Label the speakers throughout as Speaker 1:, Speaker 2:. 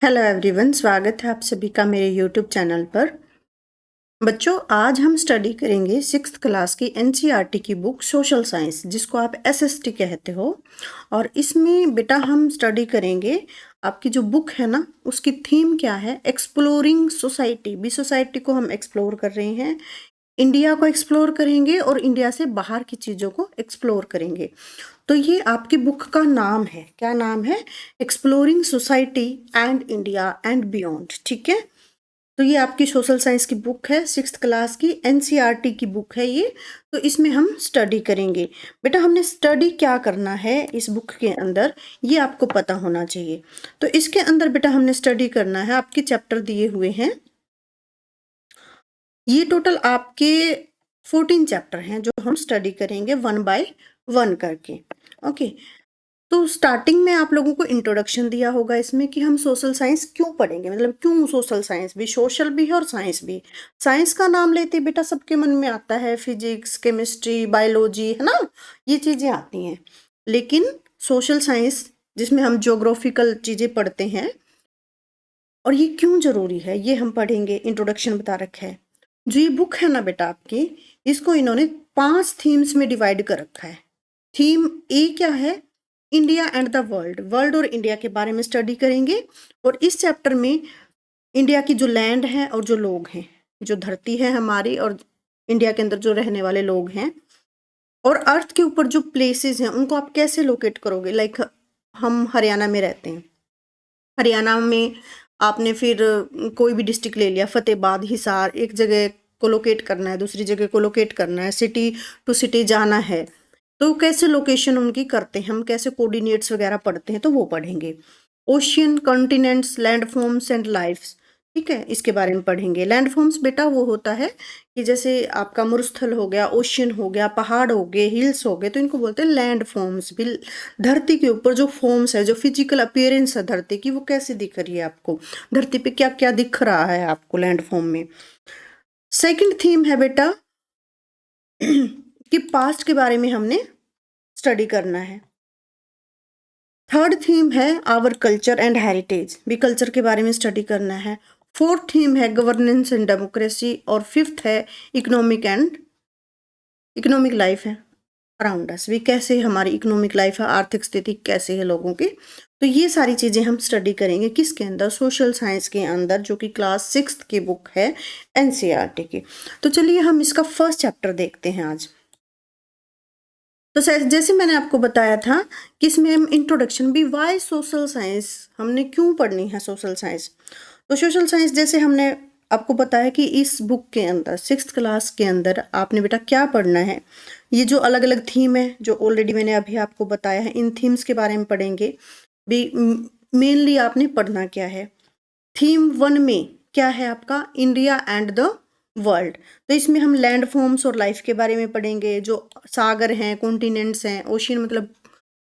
Speaker 1: Hello everyone, स्वागत है आप सभी का मेरे यूट्यूब चैनल पर। बच्चों, आज हम स्टडी करेंगे सिक्स्थ क्लास की एनसीईआरटी की बुक सोशल साइंस, जिसको आप एसएसटी कहते हो। और इसमें बेटा हम स्टडी करेंगे, आपकी जो बुक है ना उसकी थीम क्या है, एक्सप्लोरिंग सोसाइटी। भी सोसाइटी को हम एक्सप्लोर कर रहे हैं, इंडिया को एक्सप्लोर करेंगे और इंडिया से बाहर की चीज़ों को एक्सप्लोर करेंगे। तो ये आपकी बुक का नाम है, क्या नाम है? Exploring society and India and beyond. ठीक है, तो ये आपकी सोशल साइंस की बुक है, सिक्स्थ क्लास की एनसीईआरटी की बुक है ये। तो इसमें हम स्टडी करेंगे। बेटा हमने स्टडी क्या करना है इस बुक के अंदर, ये आपको पता होना चाहिए। तो इसके अंदर बेटा हमने स्टडी करना है, आपके चैप्टर दिए हुए हैं। ये टोटल आपके 14 चैप्टर हैं जो हम स्टडी करेंगे 1 बाय 1 करके। ओके, तो स्टार्टिंग में आप लोगों को इंट्रोडक्शन दिया होगा इसमें कि हम सोशल साइंस क्यों पढ़ेंगे, मतलब क्यों सोशल साइंस भी, सोशल भी है और साइंस भी। साइंस का नाम लेते ही बेटा सबके मन में आता है फिजिक्स, केमिस्ट्री, बायोलॉजी, है ना, ये चीज़ें आती हैं। लेकिन सोशल साइंस जिसमें हम ज्योग्राफिकल चीज़ें पढ़ते हैं, और ये क्यों ज़रूरी है ये हम पढ़ेंगे। इंट्रोडक्शन बता रखा है। जो ये बुक है ना बेटा आपकी, इसको इन्होंने 5 थीम्स में डिवाइड कर रखा है। थीम ए क्या है? India and the world, world और इंडिया के बारे में स्टडी करेंगे। और इस चैप्टर में इंडिया की जो लैंड है और जो लोग हैं, जो धरती है हमारी और इंडिया के अंदर जो रहने वाले लोग हैं, और अर्थ के ऊपर जो प्लेसेस हैं उनको आप कैसे लोकेट करोगे। लाइक हम हरियाणा में रहते हैं, हरियाणा में आपने फिर कोई भी डिस्ट्रिक्ट ले लिया, फतेहाबाद, हिसार, एक जगह को लोकेट करना है, दूसरी जगह को लोकेट करना है, सिटी टू सिटी जाना है, तो कैसे लोकेशन उनकी करते हैं, हम कैसे कोऑर्डिनेट्स वगैरह पढ़ते हैं, तो वो पढ़ेंगे। Ocean, continents, land forms and lifes, ठीक है, इसके बारे में पढ़ेंगे। लैंड फॉर्म्स बेटा वो होता है कि जैसे आपका मरुस्थल हो गया, ओशियन हो गया, पहाड़ हो गए, हिल्स हो गए, तो इनको बोलते हैं लैंड फॉर्म्स। भी धरती के ऊपर जो फॉर्म्स है, जो फिजिकल अपीयरेंस है धरती की, वो कैसे दिख रही है आपको, धरती पे क्या क्या दिख रहा है आपको लैंड फॉर्म में। सेकंड थीम है बेटा कि पास्ट के बारे में हमने स्टडी करना है। थर्ड थीम है आवर कल्चर एंड हेरिटेज, भी कल्चर के बारे में स्टडी करना है। फोर्थ थीम है गवर्नेंस एंड डेमोक्रेसी, और फिफ्थ है इकोनॉमिक लाइफ है अराउंड अस, भी कैसे हमारी इकोनॉमिक लाइफ है, आर्थिक स्थिति कैसे है लोगों की। तो ये सारी चीज़ें हम स्टडी करेंगे किसके अंदर, सोशल साइंस के अंदर, जो कि क्लास सिक्स्थ की बुक है एनसीईआरटी की। तो चलिए हम इसका फर्स्ट चैप्टर देखते हैं आज। तो जैसे मैंने आपको बताया था कि इसमें हम इंट्रोडक्शन भी, वाई सोशल साइंस, हमने क्यों पढ़नी है सोशल साइंस। तो सोशल साइंस जैसे हमने आपको बताया कि इस बुक के अंदर सिक्स्थ क्लास के अंदर आपने बेटा क्या पढ़ना है, ये जो अलग अलग थीम है जो ऑलरेडी मैंने अभी आपको बताया है, इन थीम्स के बारे में पढ़ेंगे। भी मेनली आपने पढ़ना क्या है। थीम 1 में क्या है आपका, इंडिया एंड द वर्ल्ड। तो इसमें हम लैंड फॉर्म्स और लाइफ के बारे में पढ़ेंगे, जो सागर हैं, कॉन्टिनेंट्स हैं, ओशियन मतलब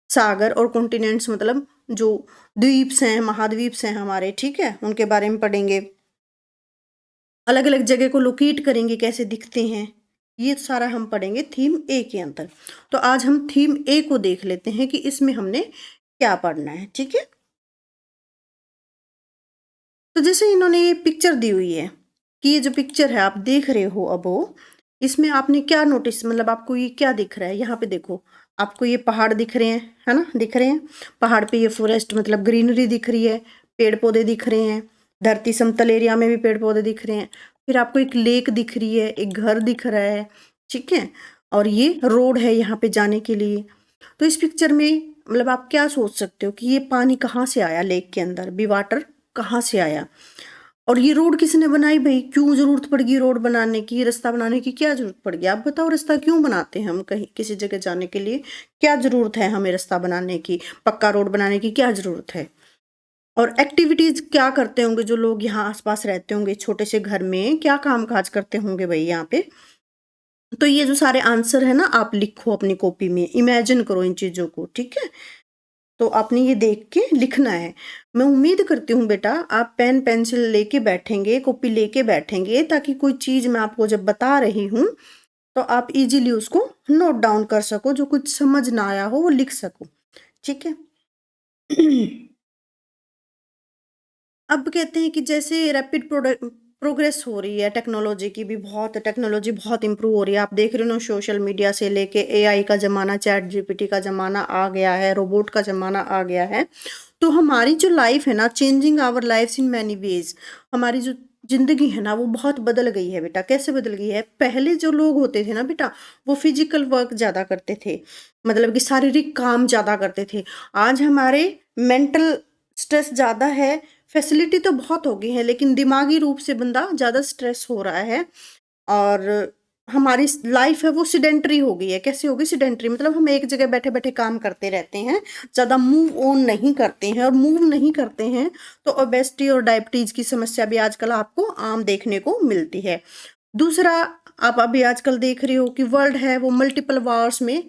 Speaker 1: सागर, और कॉन्टिनेंट्स मतलब जो द्वीप्स हैं, महाद्वीप्स हैं हमारे, ठीक है, उनके बारे में पढ़ेंगे। अलग अलग जगह को लोकेट करेंगे, कैसे दिखते हैं, ये सारा हम पढ़ेंगे थीम ए के अंदर। तो आज हम थीम ए को देख लेते हैं कि इसमें हमने क्या पढ़ना है, ठीक है। तो जैसे इन्होंने ये पिक्चर दी हुई है, कि ये जो पिक्चर है आप देख रहे हो अब वो, इसमें आपने क्या नोटिस, मतलब आपको ये क्या दिख रहा है। यहाँ पे देखो, आपको ये पहाड़ दिख रहे हैं, है ना, दिख रहे हैं। पहाड़ पे ये फॉरेस्ट मतलब ग्रीनरी दिख रही है, पेड़ पौधे दिख रहे हैं। धरती समतल एरिया में भी पेड़ पौधे दिख रहे हैं। फिर आपको एक लेक दिख रही है, एक घर दिख रहा है, ठीक है, और ये रोड है यहाँ पे जाने के लिए। तो इस पिक्चर में मतलब आप क्या सोच सकते हो कि ये पानी कहाँ से आया, लेक के अंदर भी वाटर कहाँ से आया, और ये रोड किसने बनाई भाई, क्यों जरूरत पड़ गई रोड बनाने की, रास्ता बनाने की क्या जरूरत पड़ गई, आप बताओ। रास्ता क्यों बनाते हैं हम, कहीं किसी जगह जाने के लिए क्या जरूरत है हमें रास्ता बनाने की, पक्का रोड बनाने की क्या जरूरत है। और एक्टिविटीज क्या करते होंगे जो लोग यहाँ आसपास रहते होंगे, छोटे से घर में क्या काम काज करते होंगे भाई यहाँ पे। तो ये जो सारे आंसर है ना, आप लिखो अपनी कॉपी में, इमेजिन करो इन चीजों को, ठीक है। तो आपने ये देख के लिखना है। मैं उम्मीद करती हूँ बेटा आप पेन पेंसिल लेके बैठेंगे, कॉपी लेके बैठेंगे, ताकि कोई चीज मैं आपको जब बता रही हूँ तो आप इजीली उसको नोट डाउन कर सको, जो कुछ समझ ना आया हो वो लिख सको, ठीक है। अब कहते हैं कि जैसे रैपिड प्रोग्रेस हो रही है टेक्नोलॉजी की भी, बहुत टेक्नोलॉजी बहुत इंप्रूव हो रही है। आप देख रहे हो ना, सोशल मीडिया से लेके एआई का ज़माना, चैट जीपीटी का ज़माना आ गया है, रोबोट का ज़माना आ गया है। तो हमारी जो लाइफ है ना, changing our lifes in many ways, हमारी जो जिंदगी है ना वो बहुत बदल गई है बेटा। कैसे बदल गई है? पहले जो लोग होते थे ना बेटा, वो फिजिकल वर्क ज़्यादा करते थे, मतलब कि शारीरिक काम ज़्यादा करते थे। आज हमारे मेंटल स्ट्रेस ज़्यादा है। फैसिलिटी तो बहुत हो गई है, लेकिन दिमागी रूप से बंदा ज़्यादा स्ट्रेस हो रहा है। और हमारी लाइफ है वो सिडेंटरी हो गई है। कैसे हो गई सिडेंटरी? मतलब हम एक जगह बैठे बैठे काम करते रहते हैं, ज़्यादा मूव ऑन नहीं करते हैं। और मूव नहीं करते हैं तो ओबेसिटी और डायबिटीज़ की समस्या भी आजकल आपको आम देखने को मिलती है। दूसरा, आप अभी आजकल देख रहे हो कि वर्ल्ड है वो मल्टीपल वॉर्स में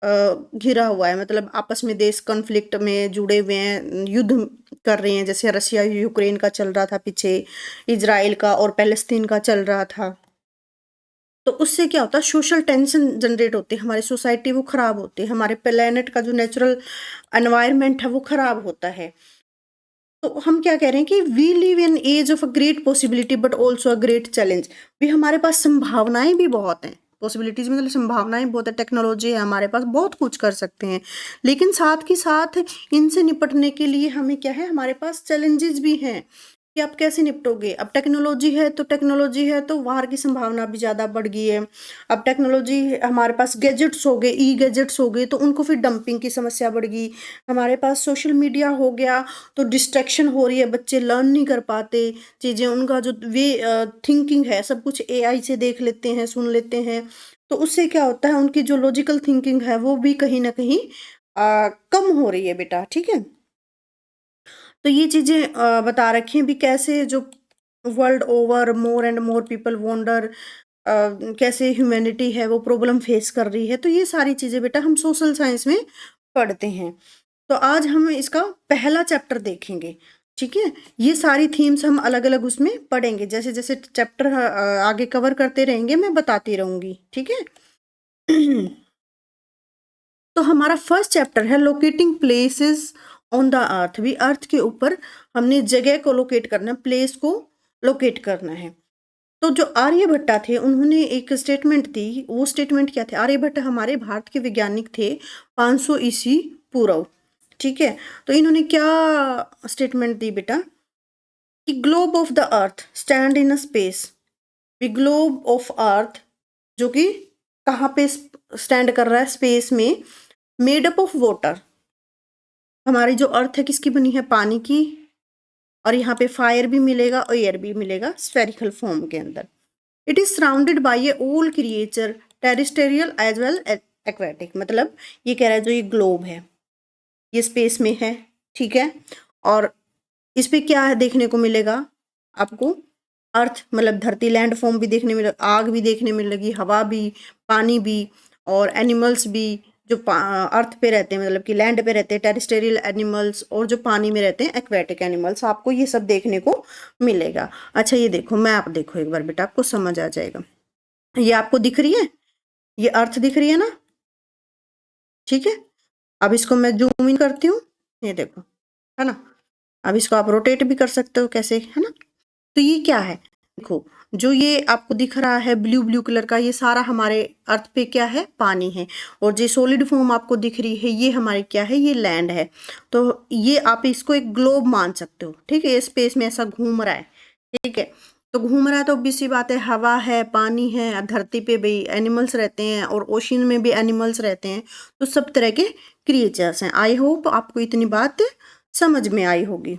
Speaker 1: घिरा हुआ है। मतलब आपस में देश कॉन्फ्लिक्ट में जुड़े हुए हैं, युद्ध कर रहे हैं। जैसे रसिया यूक्रेन का चल रहा था पीछे, इजराइल का और पैलेस्तीन का चल रहा था। तो उससे क्या होता है, सोशल टेंशन जनरेट होती है, हमारी सोसाइटी वो खराब होती है, हमारे प्लेनेट का जो नेचुरल एनवायरनमेंट है वो खराब होता है। तो हम क्या कह रहे हैं कि we live in age of a great possibility but also a great challenge. भी हमारे पास संभावनाएं भी बहुत हैं। पॉसिबिलिटीज मतलब संभावनाएं बहुत है, टेक्नोलॉजी है हमारे पास, बहुत कुछ कर सकते हैं। लेकिन साथ ही साथ इनसे निपटने के लिए हमें क्या है, हमारे पास चैलेंजेस भी हैं कि आप कैसे निपटोगे। अब टेक्नोलॉजी है तो वार की संभावना भी ज़्यादा बढ़ गई है। अब टेक्नोलॉजी, हमारे पास गैजेट्स हो गए, ई गैजेट्स हो गए, तो उनको फिर डंपिंग की समस्या बढ़ गई। हमारे पास सोशल मीडिया हो गया तो डिस्ट्रैक्शन हो रही है, बच्चे लर्न नहीं कर पाते चीज़ें। उनका जो वे थिंकिंग है सब कुछ एआई से देख लेते हैं, सुन लेते हैं। तो उससे क्या होता है, उनकी जो लॉजिकल थिंकिंग है वो भी कहीं ना कहीं कम हो रही है बेटा। ठीक है, तो ये चीज़ें बता रखी हैं भी कैसे जो world over more and more people wonder, कैसे ह्यूमैनिटी है वो प्रॉब्लम फेस कर रही है। तो ये सारी चीज़ें बेटा हम सोशल साइंस में पढ़ते हैं। तो आज हम इसका पहला चैप्टर देखेंगे। ठीक है, ये सारी थीम्स हम अलग अलग उसमें पढ़ेंगे, जैसे जैसे चैप्टर आगे कवर करते रहेंगे मैं बताती रहूंगी। ठीक है तो हमारा फर्स्ट चैप्टर है locating places on the earth. भी अर्थ के ऊपर हमने जगह को लोकेट करना, प्लेस को लोकेट करना है। तो जो आर्यभट्टा थे उन्होंने एक स्टेटमेंट दी। वो स्टेटमेंट क्या थे? आर्यभट्ट हमारे भारत के वैज्ञानिक थे 500 ईसी पूर्व। ठीक है, तो इन्होंने क्या स्टेटमेंट दी बेटा कि globe of the earth stand in a space. Globe of earth जो कि कहाँ पे स्टैंड कर रहा है? स्पेस में। मेड अप ऑफ वाटर, हमारी जो अर्थ है किसकी बनी है? पानी की। और यहाँ पे फायर भी मिलेगा और एयर भी मिलेगा स्फेरिकल फॉर्म के अंदर। It is surrounded by a all creature terrestrial as well aquatic. मतलब ये कह रहा है जो ये ग्लोब है ये स्पेस में है। ठीक है, और इस पे क्या है देखने को मिलेगा आपको? अर्थ मतलब धरती, लैंड फॉर्म भी देखने मिलेगा, आग भी देखने मिलेगी, हवा भी, पानी भी, और एनिमल्स भी जो अर्थ पे रहते हैं, मतलब कि लैंड पे रहते हैं, टेरिस्टेरियल एनिमल्स, और जो पानी में रहते हैं एक्वेटिक एनिमल्स। आपको ये सब देखने को मिलेगा। अच्छा ये देखो, मैप देखो एक बार बेटा, आपको समझ आ जाएगा। ये आपको दिख रही है, ये अर्थ दिख रही है ना? ठीक है, अब इसको मैं जूम इन करती हूँ, ये देखो, है ना? अब इसको आप रोटेट भी कर सकते हो, कैसे, है ना? तो ये क्या है देखो, जो ये आपको दिख रहा है ब्लू ब्लू कलर का, ये सारा हमारे अर्थ पे क्या है? पानी है। और जो सॉलिड फॉर्म आपको दिख रही है ये हमारी क्या है? ये लैंड है। तो ये आप इसको एक ग्लोब मान सकते हो। ठीक है, ये स्पेस में ऐसा घूम रहा है। ठीक है, तो घूम रहा है तो obvious सी बात है, हवा है, पानी है, धरती पे भी एनिमल्स रहते हैं और ओशन में भी एनिमल्स रहते हैं। तो सब तरह के क्रिएचर्स हैं। आई होप आपको इतनी बात समझ में आई होगी।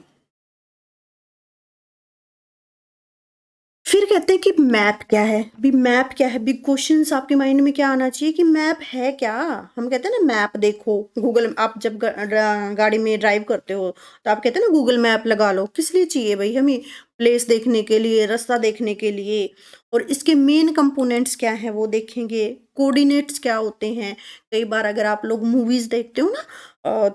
Speaker 1: फिर कहते हैं कि मैप क्या है? भी मैप क्या है? बिग क्वेश्चंस आपके माइंड में क्या आना चाहिए कि मैप है क्या? हम कहते हैं ना मैप देखो, गूगल, आप जब गाड़ी में ड्राइव करते हो तो आप कहते हैं ना गूगल मैप लगा लो। किस लिए चाहिए भाई? हमें प्लेस देखने के लिए, रास्ता देखने के लिए। और इसके मेन कंपोनेंट्स क्या हैं वो देखेंगे। कोऑर्डिनेट्स क्या होते हैं? कई बार अगर आप लोग मूवीज देखते हो ना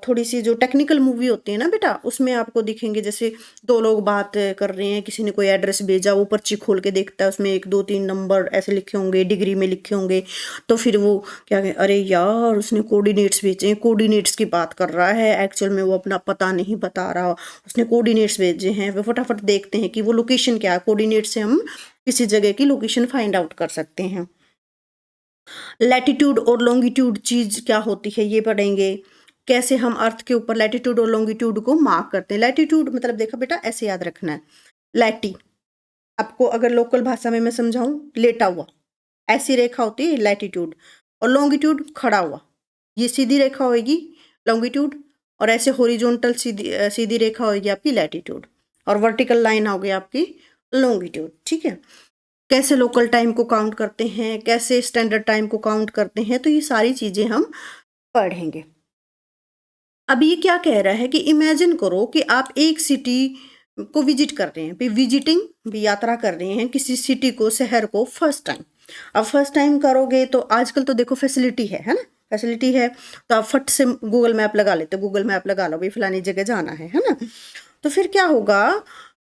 Speaker 1: थोड़ी सी जो टेक्निकल मूवी होती है ना बेटा, उसमें आपको दिखेंगे जैसे दो लोग बात कर रहे हैं, किसी ने कोई एड्रेस भेजा, वो पर्ची खोल के देखता है, उसमें 1 2 3 नंबर ऐसे लिखे होंगे, डिग्री में लिखे होंगे, तो फिर वो क्या कहें, अरे यार उसने कोऑर्डिनेट्स भेजे हैं, कोऑर्डिनेट्स की बात कर रहा है, एक्चुअल में वो अपना पता नहीं बता रहा, उसने कोऑर्डिनेट्स भेजे हैं। वो फटाफट देखते हैं कि वो लोकेशन क्या है, कोऑर्डिनेट से हम किसी जगह की लोकेशन फाइंड आउट कर सकते हैं। लैटिट्यूड और लॉन्गिट्यूड चीज क्या होती है ये पढ़ेंगे, कैसे हम अर्थ के ऊपर लैटिट्यूड और लॉन्गिट्यूड को मार्क करते हैं। लैटिट्यूड मतलब देखा बेटा ऐसे याद रखना है, लैटी आपको अगर लोकल भाषा में मैं समझाऊं, लेटा हुआ, ऐसी रेखा होती है लैटिट्यूड, और लॉन्गिट्यूड खड़ा हुआ, ये सीधी रेखा होगी लॉन्गिट्यूड, और ऐसे हॉरिजॉन्टल सीधी रेखा होगी आपकी लैटिट्यूड, और वर्टिकल लाइन होगी आपकी लॉन्गिट्यूड। ठीक है, कैसे लोकल टाइम को काउंट करते हैं, कैसे स्टैंडर्ड टाइम को काउंट करते हैं, तो ये सारी चीजें हम पढ़ेंगे। अब ये क्या कह रहा है कि इमेजिन करो कि आप एक सिटी को विजिट कर रहे हैं, भी विजिटिंग भी यात्रा कर रहे हैं किसी सिटी को, शहर को फर्स्ट टाइम। अब फर्स्ट टाइम करोगे तो आजकल तो देखो फैसिलिटी है ना, फैसिलिटी है, तो आप फट से गूगल मैप लगा लेते हो, गूगल मैप लगा लो भाई फलानी जगह जाना है ना। तो फिर क्या होगा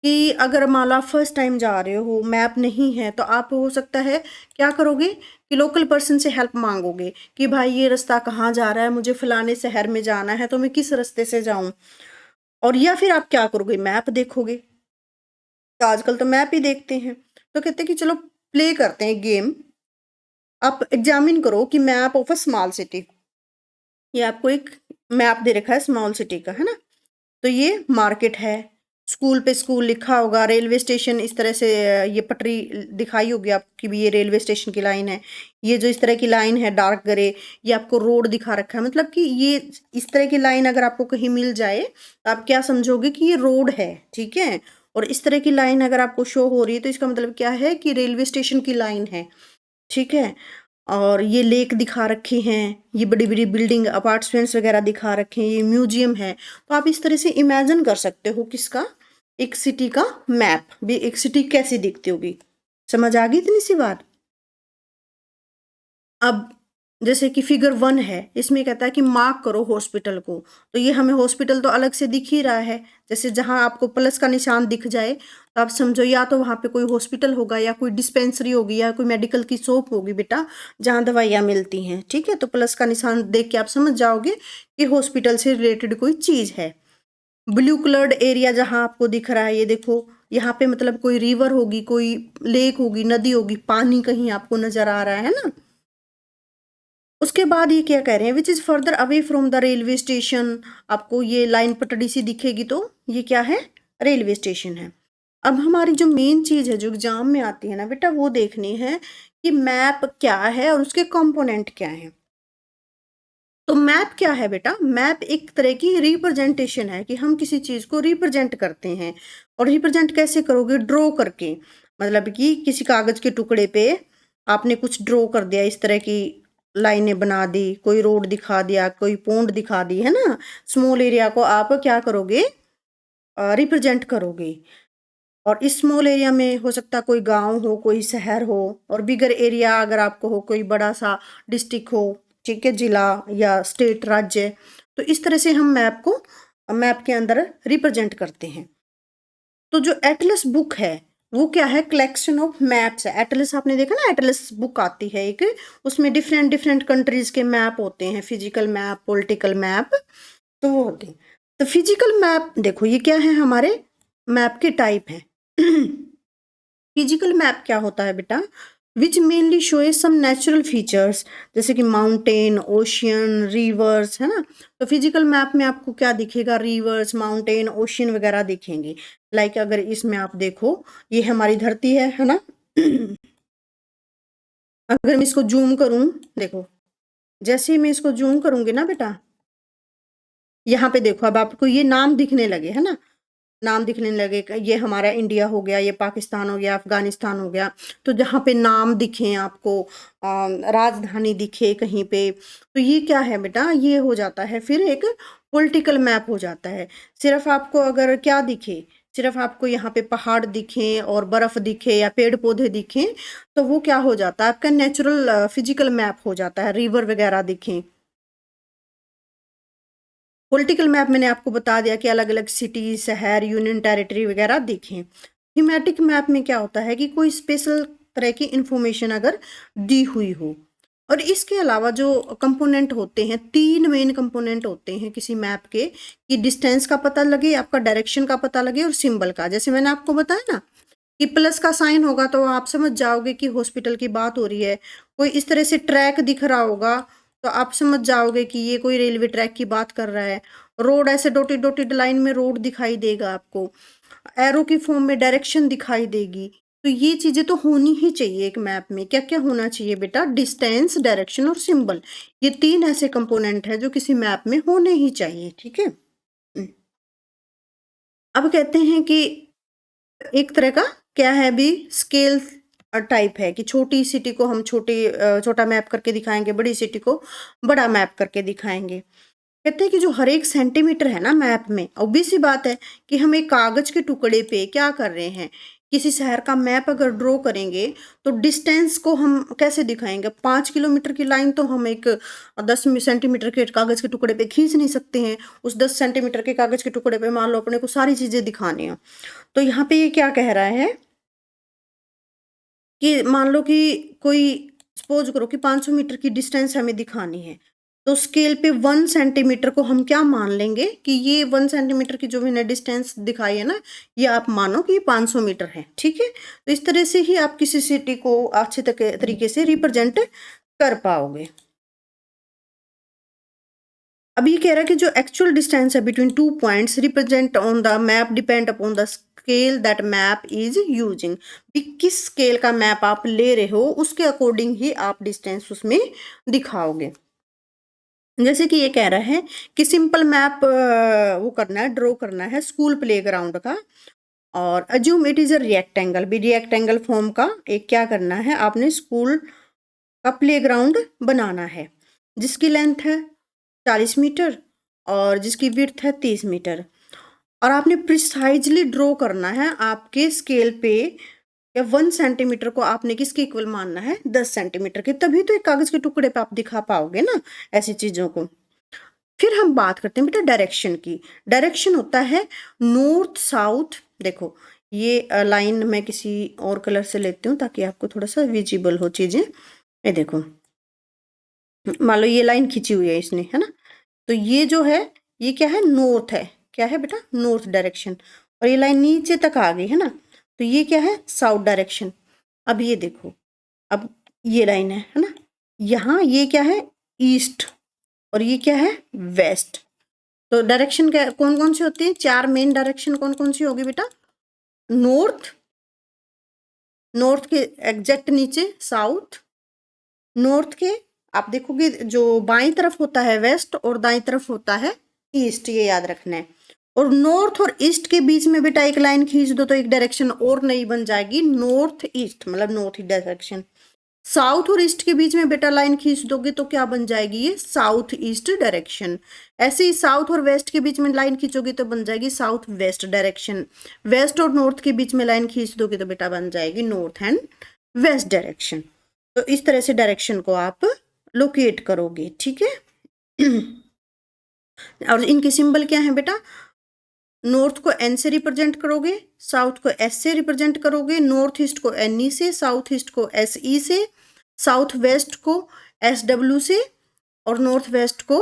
Speaker 1: कि अगर मान लो आप फर्स्ट टाइम जा रहे हो, मैप नहीं है, तो आप हो सकता है क्या करोगे कि लोकल पर्सन से हेल्प मांगोगे कि भाई ये रास्ता कहाँ जा रहा है, मुझे फलाने शहर में जाना है, तो मैं किस रास्ते से जाऊं। और या फिर आप क्या करोगे, मैप देखोगे, तो आजकल तो मैप ही देखते हैं। तो कहते हैं कि चलो प्ले करते हैं गेम, आप एग्जामिन करो कि map of a small city, ये आपको एक मैप दे रखा है स्मॉल सिटी का, है ना। तो ये मार्केट है, स्कूल पे स्कूल लिखा होगा, रेलवे स्टेशन इस तरह से ये पटरी दिखाई होगी आपको कि भी ये रेलवे स्टेशन की लाइन है, ये जो इस तरह की लाइन है डार्क ग्रे, ये आपको रोड दिखा रखा है, मतलब कि ये इस तरह की लाइन अगर आपको कहीं मिल जाए तो आप क्या समझोगे कि ये रोड है, ठीक है। और इस तरह की लाइन अगर आपको शो हो रही है तो इसका मतलब क्या है कि रेलवे स्टेशन की लाइन है, ठीक है। और ये लेक दिखा रखे हैं, ये बड़ी बड़ी बिल्डिंग अपार्टमेंट्स वगैरह दिखा रखे हैं, ये म्यूजियम है। तो आप इस तरह से इमेजिन कर सकते हो किसका, एक सिटी का मैप भी, एक सिटी कैसी दिखती होगी। समझ आ गई इतनी सी बात। अब जैसे कि फिगर 1 है, इसमें कहता है कि मार्क करो हॉस्पिटल को, तो ये हमें हॉस्पिटल तो अलग से दिख ही रहा है, जैसे जहां आपको प्लस का निशान दिख जाए तो आप समझो या तो वहां पे कोई हॉस्पिटल होगा, या कोई डिस्पेंसरी होगी, या कोई मेडिकल की शॉप होगी बेटा जहां दवाइयाँ मिलती हैं, ठीक है। तो प्लस का निशान देख के आप समझ जाओगे कि हॉस्पिटल से रिलेटेड कोई चीज है। ब्लू कलर्ड एरिया जहां आपको दिख रहा है, ये देखो यहाँ पे मतलब कोई रिवर होगी, कोई लेक होगी, नदी होगी, पानी कहीं आपको नजर आ रहा है ना। उसके बाद ये क्या कह रहे हैं, which is further away from the railway station, आपको ये लाइन पटड़ी सी दिखेगी तो ये क्या है, रेलवे स्टेशन है। अब हमारी जो मेन चीज है जो एग्जाम में आती है ना बेटा, वो देखनी है कि मैप क्या है और उसके कंपोनेंट क्या है। तो मैप क्या है बेटा, मैप एक तरह की रिप्रेजेंटेशन है कि हम किसी चीज को रिप्रेजेंट करते हैं। और रिप्रेजेंट कैसे करोगे, ड्रॉ करके, मतलब कि किसी कागज के टुकड़े पे आपने कुछ ड्रॉ कर दिया, इस तरह की लाइनें बना दी, कोई रोड दिखा दिया, कोई पॉन्ड दिखा दी, है ना। स्मॉल एरिया को आप क्या करोगे, रिप्रेजेंट करोगे। और इस स्मॉल एरिया में हो सकता है कोई गांव हो, कोई शहर हो, और बिगर एरिया अगर आपको हो, कोई बड़ा सा डिस्ट्रिक्ट हो, ठीक है, जिला या स्टेट, राज्य। तो इस तरह से हम मैप को मैप के अंदर रिप्रेजेंट करते हैं। तो जो एटलस बुक है वो क्या है, कलेक्शन ऑफ मैप्स है। एटलस आपने देखा ना, एटलस बुक आती है एक, उसमें डिफरेंट डिफरेंट कंट्रीज के मैप होते हैं, फिजिकल मैप, पॉलिटिकल मैप, तो वो होते हैं। तो फिजिकल मैप देखो ये क्या है, हमारे मैप के टाइप है। फिजिकल मैप क्या होता है बेटा, which mainly shows some natural features, जैसे कि माउंटेन, ओशियन, रिवर्स, है ना। तो फिजिकल मैप में आपको क्या दिखेगा, रिवर्स, माउंटेन, ओशियन वगैरह दिखेंगे। लाइक अगर इसमें आप देखो, ये हमारी धरती है ना। अगर मैं इसको जूम करूं, देखो जैसे ही मैं इसको जूम करूंगी ना बेटा, यहाँ पे देखो अब आपको ये नाम दिखने लगे, है ना, नाम दिखने लगे, ये हमारा इंडिया हो गया, ये पाकिस्तान हो गया, अफगानिस्तान हो गया। तो जहाँ पे नाम दिखे आपको, राजधानी दिखे कहीं पे, तो ये क्या है बेटा, ये हो जाता है फिर एक पॉलिटिकल मैप हो जाता है। सिर्फ आपको अगर क्या दिखे, सिर्फ आपको यहाँ पे पहाड़ दिखे और बर्फ दिखे या पेड़ पौधे दिखे, तो वो क्या हो जाता है, आपका नेचुरल फिजिकल मैप हो जाता है, रिवर वगैरह दिखे। पॉलिटिकल मैप मैंने आपको बता दिया कि अलग अलग सिटी, शहर, यूनियन टेरिटरी वगैरह देखें। थीमेटिक मैप में क्या होता है कि कोई स्पेशल तरह की इंफॉर्मेशन अगर दी हुई हो, और इसके अलावा जो कंपोनेंट होते हैं, 3 मेन कंपोनेंट होते हैं किसी मैप के, कि डिस्टेंस का पता लगे, आपका डायरेक्शन का पता लगे, और सिंबल का। जैसे मैंने आपको बताया ना कि प्लस का साइन होगा तो आप समझ जाओगे कि हॉस्पिटल की बात हो रही है। कोई इस तरह से ट्रैक दिख रहा होगा तो आप समझ जाओगे कि ये कोई रेलवे ट्रैक की बात कर रहा है। रोड ऐसे डॉटेड डॉटेड लाइन में रोड दिखाई देगा आपको, एरो की फॉर्म में डायरेक्शन दिखाई देगी। तो ये चीजें तो होनी ही चाहिए एक मैप में। क्या क्या होना चाहिए बेटा? डिस्टेंस, डायरेक्शन और सिंबल। ये 3 ऐसे कंपोनेंट है जो किसी मैप में होने ही चाहिए। ठीक है। अब कहते हैं कि एक तरह का क्या है भी, स्केल टाइप है कि छोटी सिटी को हम छोटा मैप करके दिखाएंगे, बड़ी सिटी को बड़ा मैप करके दिखाएंगे। कहते हैं कि जो हर एक सेंटीमीटर है ना मैप में, ऑब्वियस सी बात है कि हम एक कागज के टुकड़े पे क्या कर रहे हैं, किसी शहर का मैप अगर ड्रॉ करेंगे तो डिस्टेंस को हम कैसे दिखाएंगे? 5 किलोमीटर की लाइन तो हम एक 10 सेंटीमीटर के कागज के टुकड़े पे खींच नहीं सकते हैं। उस 10 सेंटीमीटर के कागज के टुकड़े पे मान लो अपने को सारी चीजें दिखानी है। तो यहाँ पे ये क्या कह रहा है कि मान लो कि कोई, सपोज करो कि 500 मीटर की डिस्टेंस हमें दिखानी है, तो स्केल पे 1 सेंटीमीटर को हम क्या मान लेंगे कि ये 1 सेंटीमीटर की जो मैंने डिस्टेंस दिखाई है ना, ये आप मानो कि 500 मीटर है। ठीक है। तो इस तरह से ही आप किसी सिटी को अच्छे तरीके से रिप्रेजेंट कर पाओगे। अब ये कह रहा है कि जो एक्चुअल डिस्टेंस है between 2 points represent on the map depend upon the scale that map is using. भी किस स्केल का मैप आप ले रहे हो उसके अकॉर्डिंग ही आप डिस्टेंस उसमें दिखाओगे। जैसे कि ये कह रहा है कि सिंपल मैप वो करना है, ड्रॉ करना है स्कूल प्लेग्राउंड का, और assume it is a rectangle. भी रेक्टेंगल फॉर्म का एक क्या करना है, आपने स्कूल का प्लेग्राउंड बनाना है जिसकी लेंथ है 40 मीटर और जिसकी विड्थ है 30 मीटर। और आपने प्रिसाइजली ड्रॉ करना है आपके स्केल पे, या 1 सेंटीमीटर को आपने किसके इक्वल मानना है? 10 सेंटीमीटर के। तभी तो एक कागज के टुकड़े पे आप दिखा पाओगे ना ऐसी चीजों को। फिर हम बात करते हैं बेटा डायरेक्शन की। डायरेक्शन होता है नॉर्थ साउथ। देखो ये लाइन मैं किसी और कलर से लेती हूँ ताकि आपको थोड़ा सा विजिबल हो चीजें। ये देखो, मान लो ये लाइन खींची हुई है इसने, है ना? तो ये जो है ये क्या है? नॉर्थ है। क्या है बेटा? North direction. और ये लाइन नीचे तक आ गई है ना, तो ये क्या है? South direction. अब ये देखो, अब ये लाइन है ना, यहाँ ये क्या है? ईस्ट, और ये क्या है? वेस्ट। तो डायरेक्शन क्या कौन कौन सी होती है? 4 मेन डायरेक्शन कौन कौन सी होगी बेटा? नॉर्थ, नॉर्थ के एग्जैक्ट नीचे साउथ, नॉर्थ के आप देखोगे जो बाईं तरफ होता है वेस्ट और दाईं तरफ होता है ईस्ट, ये याद रखना है। और नॉर्थ और ईस्ट के बीच में बेटा एक लाइन खींच दो तो एक डायरेक्शन और नई बन जाएगी, नॉर्थ ईस्ट, मतलब नॉर्थ ईस्ट डायरेक्शन। साउथ और ईस्ट के बीच में बेटा लाइन खींच दोगे तो क्या बन जाएगी? ये साउथ ईस्ट डायरेक्शन। ऐसे ही साउथ और वेस्ट के बीच में लाइन खींचोगे तो बन जाएगी साउथ वेस्ट डायरेक्शन। वेस्ट और नॉर्थ के बीच में लाइन खींच दोगे तो बेटा बन जाएगी नॉर्थ एंड वेस्ट डायरेक्शन। तो इस तरह से डायरेक्शन को आप लोकेट करोगे। ठीक है। और इनके सिंबल क्या है बेटा? नॉर्थ को एन से रिप्रेजेंट करोगे, साउथ को एस से रिप्रेजेंट करोगे, नॉर्थ ईस्ट को एन ई से, साउथ ईस्ट को एस ई से, साउथ वेस्ट को एस डब्ल्यू से, और नॉर्थ वेस्ट को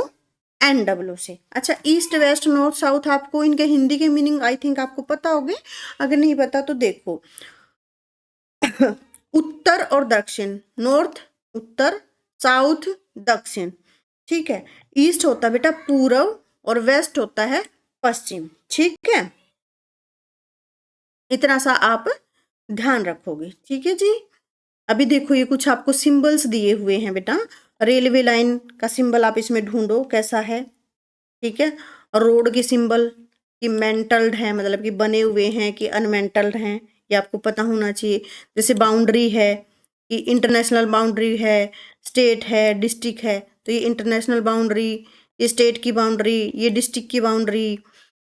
Speaker 1: एन डब्ल्यू से। अच्छा, ईस्ट वेस्ट नॉर्थ साउथ आपको इनके हिंदी के मीनिंग आई थिंक आपको पता होंगे। अगर नहीं पता तो देखो, उत्तर और दक्षिण, नॉर्थ उत्तर, साउथ दक्षिण। ठीक है। ईस्ट होता है बेटा पूर्व और वेस्ट होता है पश्चिम। ठीक है, इतना सा आप ध्यान रखोगे। ठीक है जी। अभी देखो ये कुछ आपको सिंबल्स दिए हुए हैं बेटा। रेलवे लाइन का सिंबल आप इसमें ढूंढो कैसा है। ठीक है। रोड के सिंबल कि मेंटल्ड है, मतलब कि बने हुए हैं कि अनमेंटल्ड हैं, ये आपको पता होना चाहिए। जैसे बाउंड्री है कि इंटरनेशनल बाउंड्री है, स्टेट है, डिस्ट्रिक्ट है, तो ये इंटरनेशनल बाउंड्री, ये स्टेट की बाउंड्री, ये डिस्ट्रिक्ट की बाउंड्री।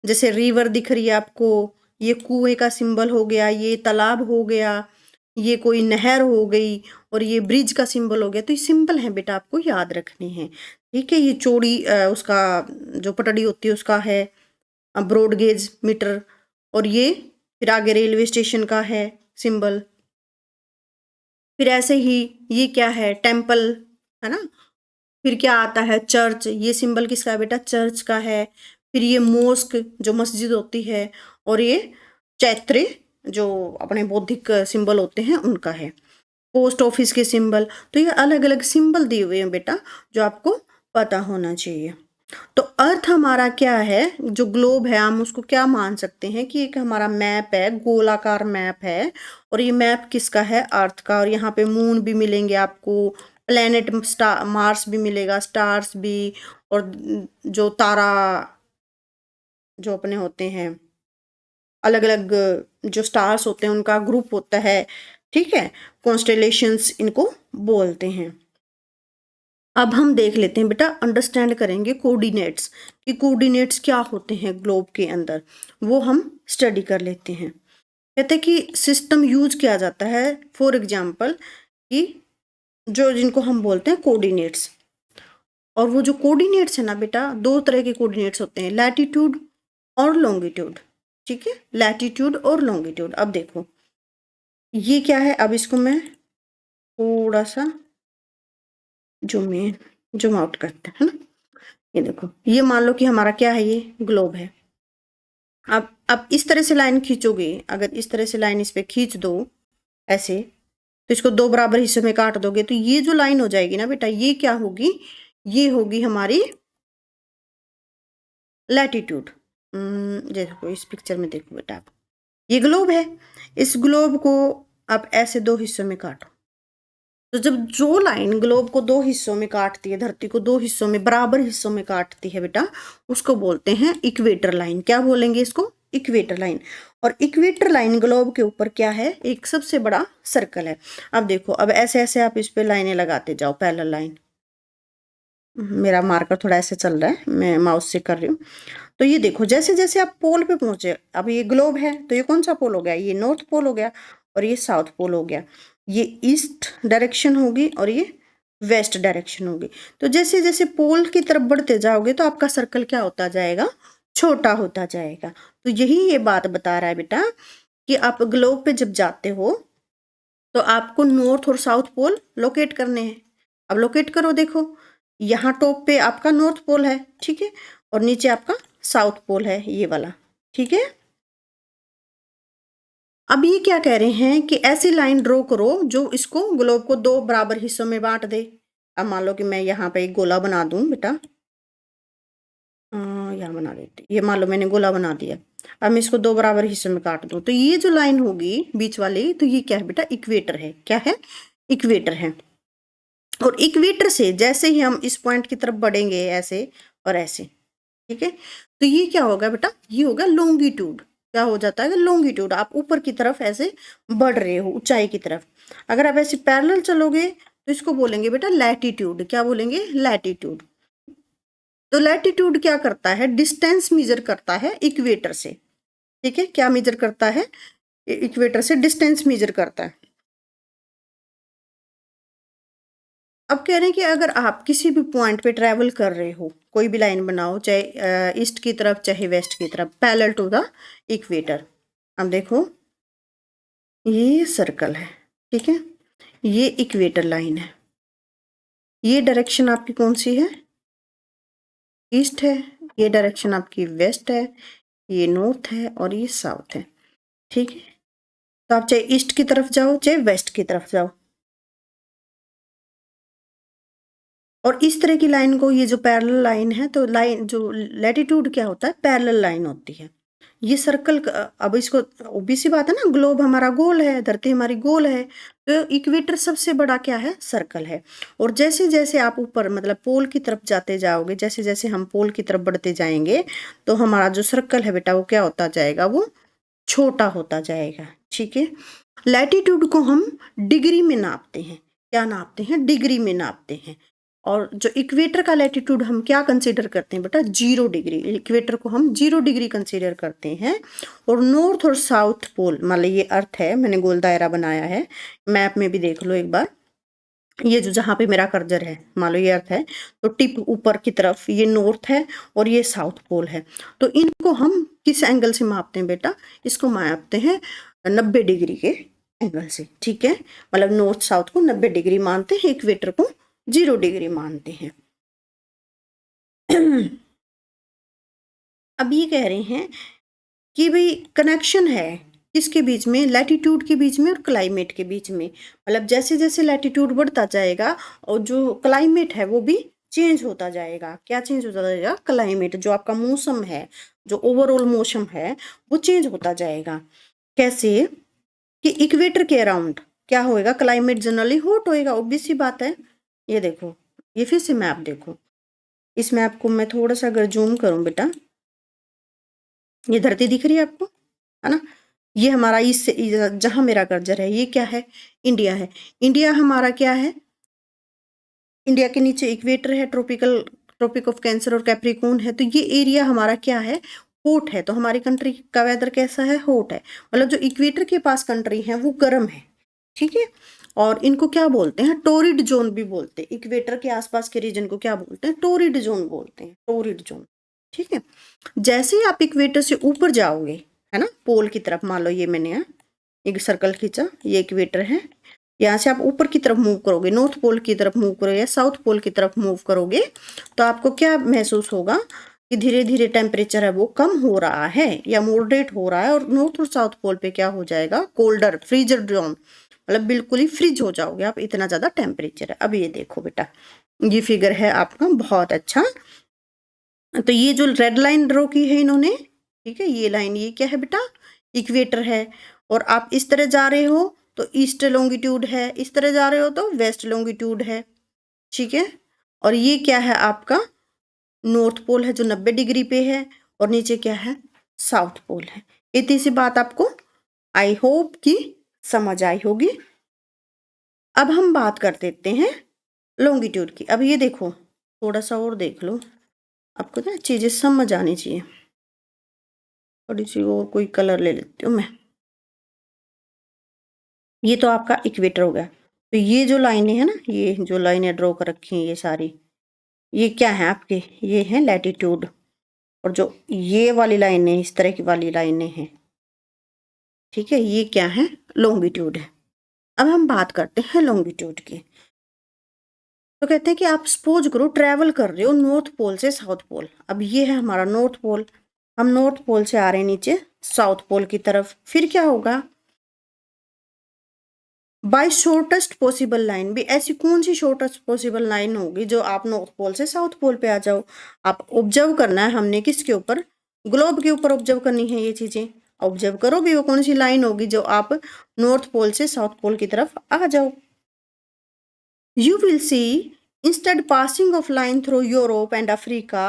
Speaker 1: जैसे रिवर दिख रही है आपको, ये कुएं का सिंबल हो गया, ये तालाब हो गया, ये कोई नहर हो गई, और ये ब्रिज का सिंबल हो गया। तो ये सिंबल है बेटा, आपको याद रखने हैं। ठीक है, ये चौड़ी उसका जो पटड़ी होती है उसका है ब्रॉड गेज मीटर, और ये फिर आगे रेलवे स्टेशन का है सिंबल। फिर ऐसे ही ये क्या है, टेम्पल, है ना। फिर क्या आता है, चर्च, ये सिंबल किसका है बेटा, चर्च का है। फिर ये मोस्क जो मस्जिद होती है, और ये चैत्रे जो अपने बौद्धिक सिंबल होते हैं उनका है। पोस्ट ऑफिस के सिंबल, तो ये अलग अलग सिंबल दिए हुए हैं बेटा, जो आपको पता होना चाहिए। तो अर्थ हमारा क्या है, जो ग्लोब है हम उसको क्या मान सकते हैं कि एक हमारा मैप है, गोलाकार मैप है। और ये मैप किसका है, अर्थ का। और यहाँ पे मून भी मिलेंगे आपको, प्लेनेट स्टार मार्स भी मिलेगा, स्टार्स भी, और जो तारा जो अपने होते हैं अलग अलग जो स्टार्स होते हैं उनका ग्रुप होता है, ठीक है, कॉन्स्टेलेशंस इनको बोलते हैं। अब हम देख लेते हैं बेटा, अंडरस्टैंड करेंगे कोऑर्डिनेट्स कि कोऑर्डिनेट्स क्या होते हैं ग्लोब के अंदर, वो हम स्टडी कर लेते हैं। कहते हैं कि सिस्टम यूज किया जाता है, फॉर एग्जांपल कि जो जिनको हम बोलते हैं कोऑर्डिनेट्स। और वो जो कोऑर्डिनेट्स है ना बेटा, दो तरह के कोऑर्डिनेट्स होते हैं, लैटिट्यूड और लॉन्गिट्यूड। ठीक है, लैटिट्यूड और लॉन्गिट्यूड। अब देखो ये क्या है, अब इसको मैं थोड़ा सा जूम आउट करते हैं ना। ये देखो, ये मान लो कि हमारा क्या है, ये ग्लोब है। अब इस तरह से लाइन खींचोगे, अगर इस तरह से लाइन इस पे खींच दो ऐसे, तो इसको दो बराबर हिस्सों में काट दोगे, तो ये जो लाइन हो जाएगी ना बेटा, ये क्या होगी, ये होगी हमारी लैटिट्यूड। देखो इस पिक्चर में देखो बेटा, आप ये ग्लोब है, इस ग्लोब को आप ऐसे दो हिस्सों में काटो। तो जब जो लाइन ग्लोब को दो हिस्सों में काटती है, धरती को दो हिस्सों में बराबर हिस्सों में काटती है बेटा, उसको बोलते हैं इक्वेटर लाइन। क्या बोलेंगे इसको, इक्वेटर लाइन। और इक्वेटर लाइन ग्लोब के ऊपर क्या है, एक सबसे बड़ा सर्कल है। अब देखो, अब ऐसे ऐसे आप इस पे लाइनें लगाते जाओ, पैरेलल लाइन। मेरा मार्कर थोड़ा ऐसे चल रहा है, मैं माउस से कर रही हूँ। तो ये देखो, जैसे जैसे आप पोल पे पहुंचे, अब ये ग्लोब है तो ये कौन सा पोल हो गया, ये नॉर्थ पोल हो गया, और ये साउथ पोल हो गया। ये ईस्ट डायरेक्शन होगी और ये वेस्ट डायरेक्शन होगी। तो जैसे जैसे पोल की तरफ बढ़ते जाओगे तो आपका सर्कल क्या होता जाएगा, छोटा होता जाएगा। तो यही ये बात बता रहा है बेटा कि आप ग्लोब पे जब जाते हो तो आपको नॉर्थ और साउथ पोल लोकेट करने हैं। अब लोकेट करो, देखो यहाँ टॉप पे आपका नॉर्थ पोल है, ठीक है, और नीचे आपका साउथ पोल है, ये वाला, ठीक है। अब ये क्या कह रहे हैं कि ऐसी लाइन ड्रॉ करो जो इसको ग्लोब को दो बराबर हिस्सों में बांट दे। अब मान लो कि मैं यहाँ पे एक गोला बना दूं बेटा, यहाँ बना देती, ये मान लो मैंने गोला बना दिया। अब मैं इसको दो बराबर हिस्सों में काट दूं, तो ये जो लाइन होगी बीच वाली, तो ये क्या है बेटा, इक्वेटर है। क्या है, इक्वेटर है। और इक्वेटर से जैसे ही हम इस पॉइंट की तरफ बढ़ेंगे ऐसे और ऐसे, ठीक है, तो ये क्या होगा बेटा, ये होगा लॉन्गिट्यूड। क्या हो जाता है, लॉन्गिट्यूड। आप ऊपर की तरफ ऐसे बढ़ रहे हो, ऊंचाई की तरफ। अगर आप ऐसे पैरेलल चलोगे तो इसको बोलेंगे बेटा लैटिट्यूड। क्या बोलेंगे, लैटिट्यूड। तो लैटिट्यूड क्या करता है, डिस्टेंस मेजर करता है इक्वेटर से। ठीक है, क्या मेजर करता है, इक्वेटर से डिस्टेंस मेजर करता है। अब कह रहे हैं कि अगर आप किसी भी पॉइंट पे ट्रैवल कर रहे हो, कोई भी लाइन बनाओ, चाहे ईस्ट की तरफ चाहे वेस्ट की तरफ, पैरेलल टू द इक्वेटर। अब देखो ये सर्कल है, ठीक है, ये इक्वेटर लाइन है। ये डायरेक्शन आपकी कौन सी है, ईस्ट है। ये डायरेक्शन आपकी वेस्ट है, ये नॉर्थ है, और ये साउथ है। ठीक है, तो आप चाहे ईस्ट की तरफ जाओ चाहे वेस्ट की तरफ जाओ, और इस तरह की लाइन को, ये जो पैरेलल लाइन है, तो लाइन जो लैटिट्यूड क्या होता है, पैरेलल लाइन होती है। ये सर्कल अब इसको, ओबीसी बात है ना, ग्लोब हमारा गोल है, धरती हमारी गोल है, तो इक्वेटर सबसे बड़ा क्या है, सर्कल है। और जैसे जैसे आप ऊपर मतलब पोल की तरफ जाते जाओगे, जैसे जैसे हम पोल की तरफ बढ़ते जाएंगे, तो हमारा जो सर्कल है बेटा वो क्या होता जाएगा, वो छोटा होता जाएगा। ठीक है, लैटिट्यूड को हम डिग्री में नापते हैं। क्या नापते हैं, डिग्री में नापते हैं। और जो इक्वेटर का लैटिट्यूड हम क्या कंसीडर करते हैं बेटा, 0 डिग्री। इक्वेटर को हम 0 डिग्री कंसीडर करते हैं। और नॉर्थ और साउथ पोल, मान लो ये अर्थ है, मैंने गोल दायरा बनाया है, मैप में भी देख लो एक बार। ये जो जहाँ पे मेरा कर्सर है, मान लो ये अर्थ है, तो टिप ऊपर की तरफ ये नॉर्थ है और ये साउथ पोल है। तो इनको हम किस एंगल से मापते हैं बेटा? इसको मापते हैं 90 डिग्री के एंगल से, ठीक है। मतलब नॉर्थ साउथ को 90 डिग्री मानते हैं, इक्वेटर को 0 डिग्री मानते हैं। अब ये कह रहे हैं कि भाई कनेक्शन है किसके बीच में? लैटिट्यूड के बीच में और क्लाइमेट के बीच में। मतलब जैसे जैसे लैटिट्यूड बढ़ता जाएगा और जो क्लाइमेट है वो भी चेंज होता जाएगा। क्या चेंज होता जाएगा? क्लाइमेट, जो आपका मौसम है, जो ओवरऑल मौसम है वो चेंज होता जाएगा। कैसे? कि इक्वेटर के अराउंड क्या होएगा? क्लाइमेट जनरली हॉट होएगा, ऑब्वियस सी बात है। ये देखो, ये फिर से मैप देखो, इस मैप को मैं थोड़ा सा अगर जूम करूं बेटा, ये धरती दिख रही है आपको, है ना? ये हमारा इस जहां मेरा कर्सर है ये क्या है? इंडिया है। इंडिया हमारा क्या है? इंडिया के नीचे इक्वेटर है, ट्रॉपिक ऑफ कैंसर और कैप्रिकॉर्न है। तो ये एरिया हमारा क्या है? हॉट है। तो हमारी कंट्री का वेदर कैसा है? हॉट है। मतलब जो इक्वेटर के पास कंट्री है वो गर्म है, ठीक है। और इनको क्या बोलते हैं? टोरिड जोन भी बोलते हैं। इक्वेटर के आसपास के रीजन को क्या बोलते हैं? टोरिड जोन बोलते हैं, टोरिड जोन, ठीक है। जैसे ही आप इक्वेटर से ऊपर जाओगे, है ना, पोल की तरफ, मान लो ये मैंने यहाँ एक सर्कल खींचा, ये इक्वेटर है, यहाँ से आप ऊपर की तरफ मूव करोगे, नॉर्थ पोल की तरफ मूव करोगे या साउथ पोल की तरफ मूव करोगे, तो आपको क्या महसूस होगा? कि धीरे धीरे टेम्परेचर है वो कम हो रहा है या मॉडरेट हो रहा है, और नॉर्थ और साउथ पोल पे क्या हो जाएगा? कोल्डर, फ्रीजर जोन, मतलब बिल्कुल ही फ्रिज हो जाओगे आप, इतना ज्यादा टेम्परेचर है। अब ये देखो बेटा, ये फिगर है आपका बहुत अच्छा। तो ये जो रेड लाइन ड्रॉ की है इन्होंने, ठीक है, ये लाइन, ये क्या है बेटा? इक्वेटर है। और आप इस तरह जा रहे हो तो ईस्ट लॉन्गिट्यूड है, इस तरह जा रहे हो तो वेस्ट लॉन्गिट्यूड है, ठीक है। और ये क्या है आपका? नॉर्थ पोल है जो 90 डिग्री पे है, और नीचे क्या है? साउथ पोल है। इतनी सी बात आपको आई होप कि समझ आई होगी। अब हम बात कर देते हैं लॉन्गिट्यूड की। अब ये देखो, थोड़ा सा और देख लो, आपको ना चीजें समझ आनी चाहिए। थोड़ी सी और कोई कलर ले लेती हूँ मैं। ये तो आपका इक्वेटर हो गया। तो ये जो लाइनें हैं ना, ये जो लाइनें ड्रॉ कर रखी हैं ये सारी, ये क्या है आपके? ये है लैटिट्यूड। और जो ये वाली लाइनें, इस तरह की वाली लाइनें हैं, ठीक है, ये क्या है? लॉन्गिट्यूड है। अब हम बात करते हैं लॉन्गिट्यूड की। तो कहते हैं कि आप सपोज करो ट्रैवल कर रहे हो नॉर्थ पोल से साउथ पोल। अब ये है हमारा नॉर्थ पोल, हम नॉर्थ पोल से आ रहे हैं नीचे साउथ पोल की तरफ। फिर क्या होगा? बाय शॉर्टेस्ट पॉसिबल लाइन, भी ऐसी कौन सी शॉर्टेस्ट पॉसिबल लाइन होगी जो आप नॉर्थ पोल से साउथ पोल पे आ जाओ? आप ऑब्जर्व करना है हमने, किसके ऊपर? ग्लोब के ऊपर ऑब्जर्व करनी है ये चीजें। ऑब्जर्व करो भी वो कौन सी लाइन होगी जो आप नॉर्थ पोल से साउथ पोल की तरफ आ जाओ। You will see, instead passing of line through Europe and Africa,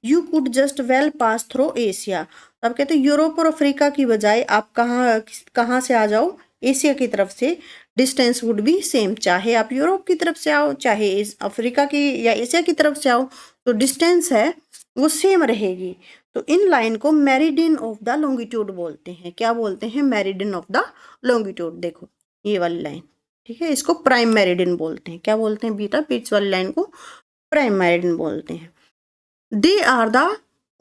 Speaker 1: you could just well pass through Asia. अब कहते हैं यूरोप और अफ्रीका की बजाय आप कहाँ कहाँ से आ जाओ? एशिया की तरफ से। डिस्टेंस वुड बी सेम, चाहे आप यूरोप की तरफ से आओ, चाहे अफ्रीका की या एशिया की तरफ से आओ, तो डिस्टेंस है वो सेम रहेगी। तो इन लाइन को मेरिडियन ऑफ द लॉन्गिट्यूड बोलते हैं। क्या बोलते हैं? Meridian of the longitude. देखो ये वाली लाइन, ठीक है, इसको प्राइम मेरिडियन बोलते हैं। क्या बोलते हैं बेटा? बीच वाली लाइन को प्राइम मेरिडियन बोलते हैं। They are the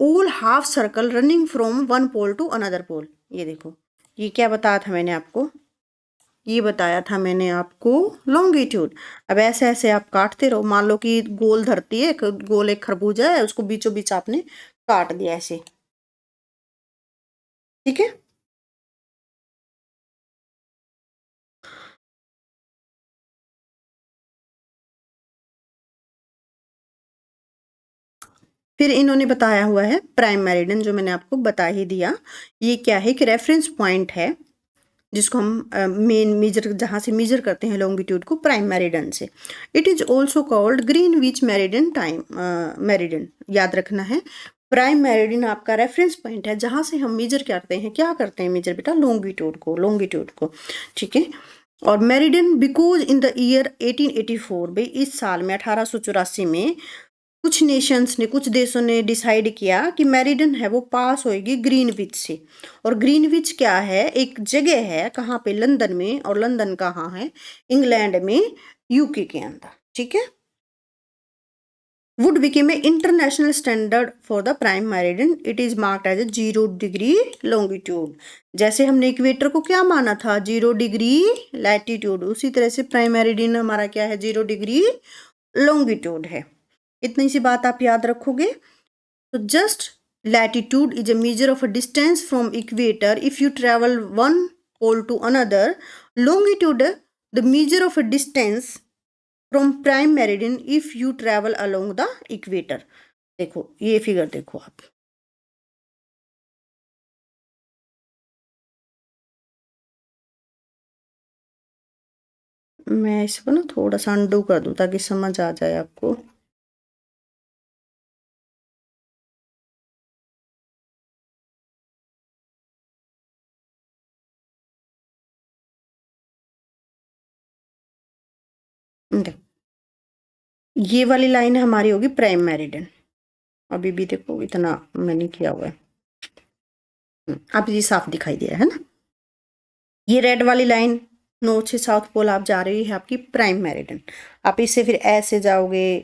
Speaker 1: all half circle running from one pole to another pole. ये देखो, ये क्या बताया था मैंने आपको? ये बताया था मैंने आपको लॉन्गिट्यूड। अब ऐसे ऐसे आप काटते रहो। मान लो कि गोल धरती है, गोल एक खरबूजा है, उसको बीचों बीच आपने काट दिया ऐसे, ठीक है। फिर इन्होंने बताया हुआ है प्राइम मेरिडियन, जो मैंने आपको बता ही दिया। ये क्या है? कि रेफरेंस पॉइंट है जिसको हम मेन मेजर, जहाँ से मेजर करते हैं लॉन्गिट्यूड को, प्राइम मेरिडियन से। It is also called Greenwich meridian time meridian. याद रखना है, प्राइम मेरिडियन आपका रेफरेंस पॉइंट है जहाँ से हम मेजर करते हैं। क्या करते हैं मेजर बेटा? लॉन्गिट्यूड को, ठीक है। और meridian because in the year 1884, भाई इस साल में 1884 में कुछ नेशंस ने, कुछ देशों ने डिसाइड किया कि मेरिडियन है वो पास होएगी ग्रीनविच से। और ग्रीनविच क्या है? एक जगह है, कहाँ पे? लंदन में। और लंदन कहाँ है? इंग्लैंड में। यूके के अंदर, ठीक है। would become an international standard for the prime meridian. It is marked as a 0 degree longitude. जैसे हमने इक्वेटर को क्या माना था, 0 डिग्री लैटिट्यूड, उसी तरह से प्राइम मेरिडियन हमारा क्या है, 0 डिग्री लॉन्गिट्यूड है। इतनी सी बात आप याद रखोगे। तो just latitude is a measure of a distance from equator if you travel one pole to another. Longitude the measure of a distance from prime meridian if you travel along the equator. देखो ये figure देखो आप, मैं इसको ना थोड़ा सा undo कर दूं ताकि समझ आ जाए आपको। ये वाली लाइन हमारी होगी प्राइम मेरिडियन। अभी भी देखो इतना मैंने किया हुआ है, अब ये साफ दिखाई दे रहा है ना। ये रेड वाली लाइन नॉर्थ से साउथ पोल आप जा रही है आपकी प्राइम मेरिडियन। आप इससे फिर ऐसे जाओगे,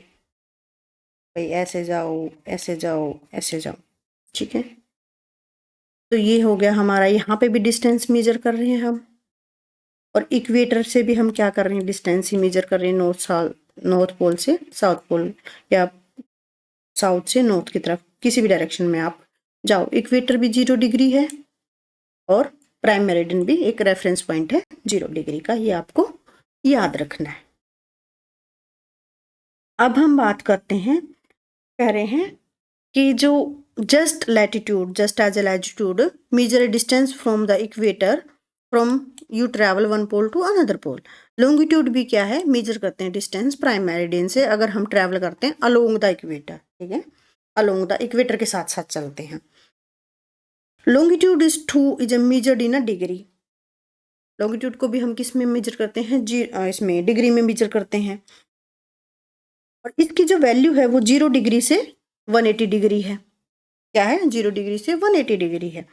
Speaker 1: भाई ऐसे जाओ, ऐसे जाओ, ऐसे जाओ, ठीक है। तो ये हो गया हमारा, यहाँ पे भी डिस्टेंस मेजर कर रहे हैं हम, और इक्वेटर से भी हम क्या कर रहे हैं, डिस्टेंस ही मेजर कर रहे हैं, नॉर्थ पोल से साउथ पोल, या साउथ से नॉर्थ की तरफ, किसी भी डायरेक्शन में आप जाओ। इक्वेटर भी 0 डिग्री है और प्राइम मेरिडियन भी एक रेफरेंस पॉइंट है 0 डिग्री का, ये आपको याद रखना है। अब हम बात करते हैं, कह रहे हैं कि जो just latitude, just as a latitude measure a distance from the equator from you travel one pole to another pole. Longitude भी क्या है, मेजर करते हैं डिस्टेंस प्राइम मेरिडियन से अगर हम ट्रैवल करते हैं अलोंग द इक्वेटर, ठीक है, अलोंग द इक्वेटर के साथ साथ चलते हैं। Longitude is a measured in a degree. Longitude को भी हम किस में मेजर करते हैं, इसमें डिग्री में मेजर करते हैं, और इसकी जो वैल्यू है वो 0 डिग्री से 180 डिग्री है। क्या है, 0 डिग्री से 180 डिग्री है।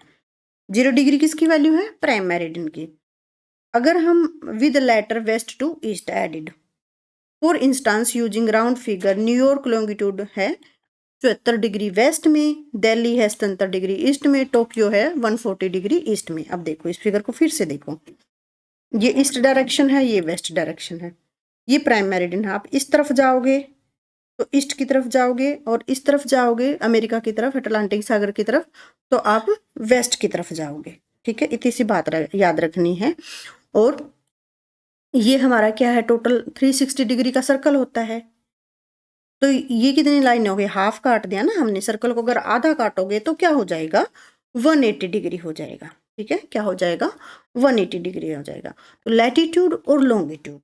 Speaker 1: 0 डिग्री किसकी वैल्यू है, प्राइम मेरिडियन की। अगर हम with later west to east added, for instance using round figure, New York longitude है 74 डिग्री वेस्ट में, दिल्ली है 77 डिग्री ईस्ट में, टोक्यो है 140 डिग्री ईस्ट में। अब देखो इस फिगर को फिर से देखो, ये ईस्ट डायरेक्शन है, ये वेस्ट डायरेक्शन है, ये प्राइम मेरिडियन है। आप इस तरफ जाओगे तो ईस्ट की तरफ जाओगे, और इस तरफ जाओगे अमेरिका की तरफ, अटलांटिक सागर की तरफ, तो आप वेस्ट की तरफ जाओगे, ठीक है। इतनी सी बात याद रखनी है। और ये हमारा क्या है, टोटल 360 डिग्री का सर्कल होता है। तो ये कितनी लाइन हो गई, हाफ काट दिया ना हमने सर्कल को, अगर आधा काटोगे तो क्या हो जाएगा, 180 डिग्री हो जाएगा, ठीक है। क्या हो जाएगा, 180 डिग्री हो जाएगा। तो लैटिट्यूड और लॉन्गिट्यूड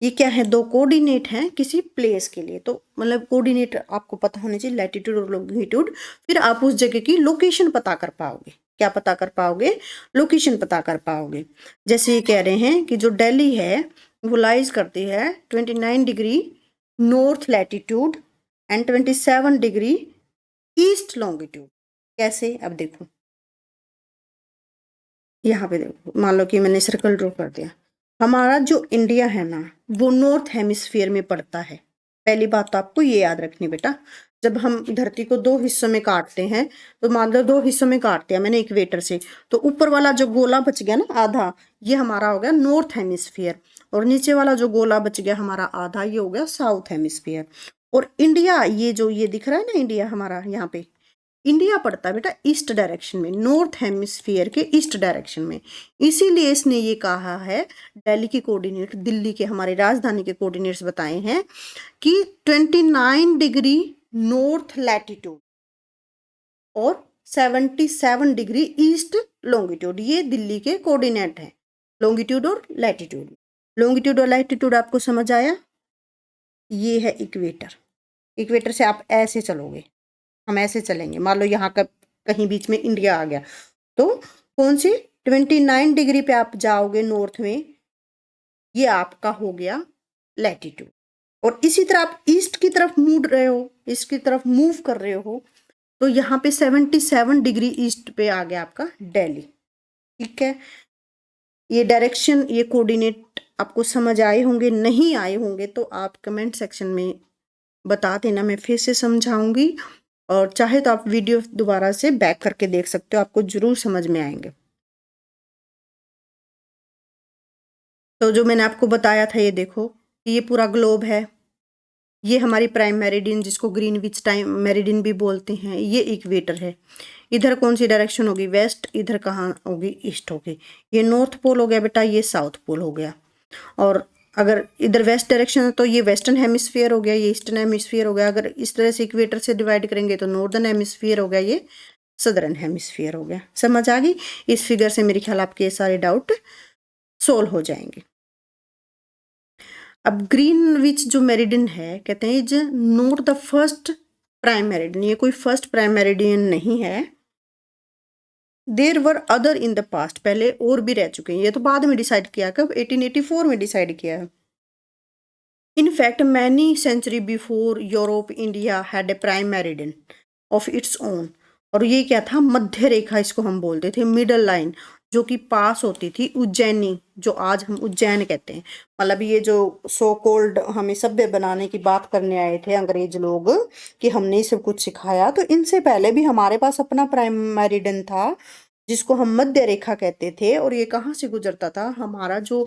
Speaker 1: ये क्या है, दो कोऑर्डिनेट हैं किसी प्लेस के लिए। तो मतलब कोऑर्डिनेट आपको पता होने चाहिए, लैटिट्यूड और लॉन्गिट्यूड, फिर आप उस जगह की लोकेशन पता कर पाओगे। क्या पता कर पाओगे, लोकेशन पता कर पाओगे। जैसे ये कह रहे हैं कि जो दिल्ली है वो लाइज करती है 29 degree north latitude and 27 degree east longitude. कैसे, अब देखो यहाँ पे देखो, मान लो कि मैंने सर्कल ड्रॉ कर दिया, हमारा जो इंडिया है ना वो नॉर्थ हेमिस्फीयर में पड़ता है। पहली बात तो आपको ये याद रखनी बेटा, जब हम धरती को 2 हिस्सों में काटते हैं, तो मान लो 2 हिस्सों में काट दिया मैंने इक्वेटर से, तो ऊपर वाला जो गोला बच गया ना आधा, ये हमारा हो गया नॉर्थ हेमिस्फीयर, और नीचे वाला जो गोला बच गया हमारा आधा, ये हो गया साउथ हेमिस्फीयर। और इंडिया, ये जो ये दिख रहा है ना इंडिया हमारा, यहाँ पे इंडिया पड़ता है बेटा ईस्ट डायरेक्शन में, नॉर्थ हेमिस्फीयर के ईस्ट डायरेक्शन में। इसीलिए इसने ये कहा है, दिल्ली की कोऑर्डिनेट, दिल्ली के हमारे राजधानी के कोऑर्डिनेट्स बताए हैं कि 29 डिग्री नॉर्थ लैटिट्यूड और 77 डिग्री ईस्ट लॉन्गिट्यूड, ये दिल्ली के कोऑर्डिनेट हैं, लॉन्गिट्यूड और लैटिट्यूड। लॉन्गिट्यूड और लैटिट्यूड आपको समझ आया। ये है इक्वेटर, इक्वेटर से आप ऐसे चलोगे, हम ऐसे चलेंगे, मान लो यहाँ का कहीं बीच में इंडिया आ गया, तो कौन सी 29 डिग्री पे आप जाओगे नॉर्थ में, ये आपका हो गया लैटिट्यूड। और इसी तरह आप ईस्ट की तरफ मूव रहे हो, ईस्ट की तरफ मूव कर रहे हो, तो यहाँ पे 77 डिग्री ईस्ट पे आ गया आपका दिल्ली, ठीक है। ये डायरेक्शन, ये कोऑर्डिनेट आपको समझ आए होंगे, नहीं आए होंगे तो आप कमेंट सेक्शन में बता देना, मैं फिर से समझाऊंगी। और चाहे तो आप वीडियो दोबारा से बैक करके देख सकते हो, आपको जरूर समझ में आएंगे। तो जो मैंने आपको बताया था, ये देखो, ये पूरा ग्लोब है, ये हमारी प्राइम मेरिडियन जिसको ग्रीनविच टाइम मेरिडियन भी बोलते हैं, ये इक्वेटर है। इधर कौन सी डायरेक्शन होगी? वेस्ट। इधर कहाँ होगी? ईस्ट होगी। ये नॉर्थ पोल हो गया बेटा, ये साउथ पोल हो गया। और अगर इधर वेस्ट डायरेक्शन है तो ये वेस्टर्न हेमिस्फीयर हो गया, ये ईस्टर्न हेमिस्फीयर हो गया। अगर इस तरह से इक्वेटर से डिवाइड करेंगे तो नॉर्दर्न हेमिस्फीयर हो गया, ये सदर्न हेमिस्फीयर हो गया। समझ आ गई? इस फिगर से मेरे ख्याल आपके सारे डाउट सोल्व हो जाएंगे। अब ग्रीनविच जो मेरिडियन है, कहते हैं is not the first prime meridian, ये कोई फर्स्ट प्राइम मेरिडियन नहीं है। There were other in the past, पहले और भी रह चुके हैं, ये तो बाद में डिसाइड किया, कब? 1884 में डिसाइड किया है। In fact many century before Europe India had a prime meridian of its own. और ये क्या था? मध्य रेखा इसको हम बोलते थे, मिडल लाइन, जो कि पास होती थी उज्जैनी, जो आज हम उज्जैन कहते हैं। मतलब ये जो सो कोल्ड हमें सभ्य बनाने की बात करने आए थे अंग्रेज लोग कि हमने ये सब कुछ सिखाया, तो इनसे पहले भी हमारे पास अपना प्राइम मेरिडियन था जिसको हम मध्य रेखा कहते थे। और ये कहाँ से गुजरता था? हमारा जो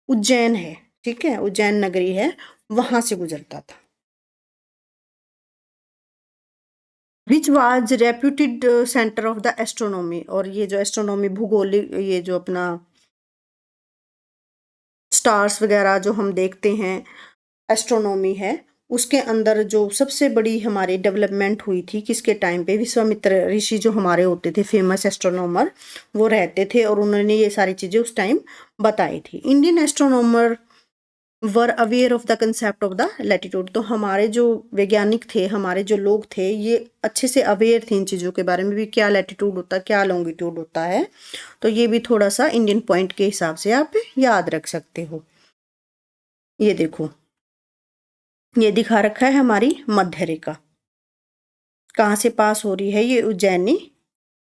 Speaker 1: उज्जैन है, ठीक है, उज्जैन नगरी है, वहां से गुजरता था। Which was reputed centre of the astronomy. और ये जो एस्ट्रोनॉमी, भूगोलिक, ये जो अपना स्टार्स वगैरह जो हम देखते हैं, एस्ट्रोनॉमी है, उसके अंदर जो सबसे बड़ी हमारी डेवलपमेंट हुई थी किसके टाइम पे? विश्वामित्र ऋषि जो हमारे होते थे फेमस एस्ट्रोनॉमर, वो रहते थे और उन्होंने ये सारी चीजें उस टाइम बताई थी। Indian astronomer were aware of the concept of the latitude. तो हमारे जो वैज्ञानिक थे, हमारे जो लोग थे, ये अच्छे से अवेयर थे इन चीज़ों के बारे में भी, क्या लैटिट्यूड होता है, क्या लॉन्गिट्यूड होता है। तो ये भी थोड़ा सा इंडियन पॉइंट के हिसाब से आप याद रख सकते हो। ये देखो, ये दिखा रखा है हमारी मध्य रेखा, कहाँ से पास हो रही है? ये उज्जैनी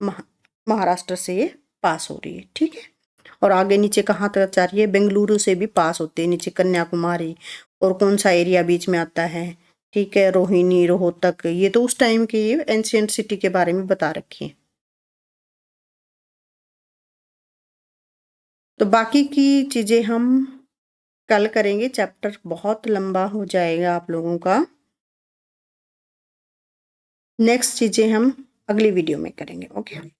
Speaker 1: महाराष्ट्र से ये पास हो रही है, ठीक है। और आगे नीचे कहाँ तक जा रही है? बेंगलुरु से भी पास होते हैं, नीचे कन्याकुमारी। और कौन सा एरिया बीच में आता है? ठीक है, रोहिणी, रोहतक, ये तो उस टाइम की एंशियंट सिटी के बारे में बता रखी है। तो बाकी की चीजें हम कल करेंगे, चैप्टर बहुत लंबा हो जाएगा आप लोगों का। नेक्स्ट चीजें हम अगली वीडियो में करेंगे। ओके।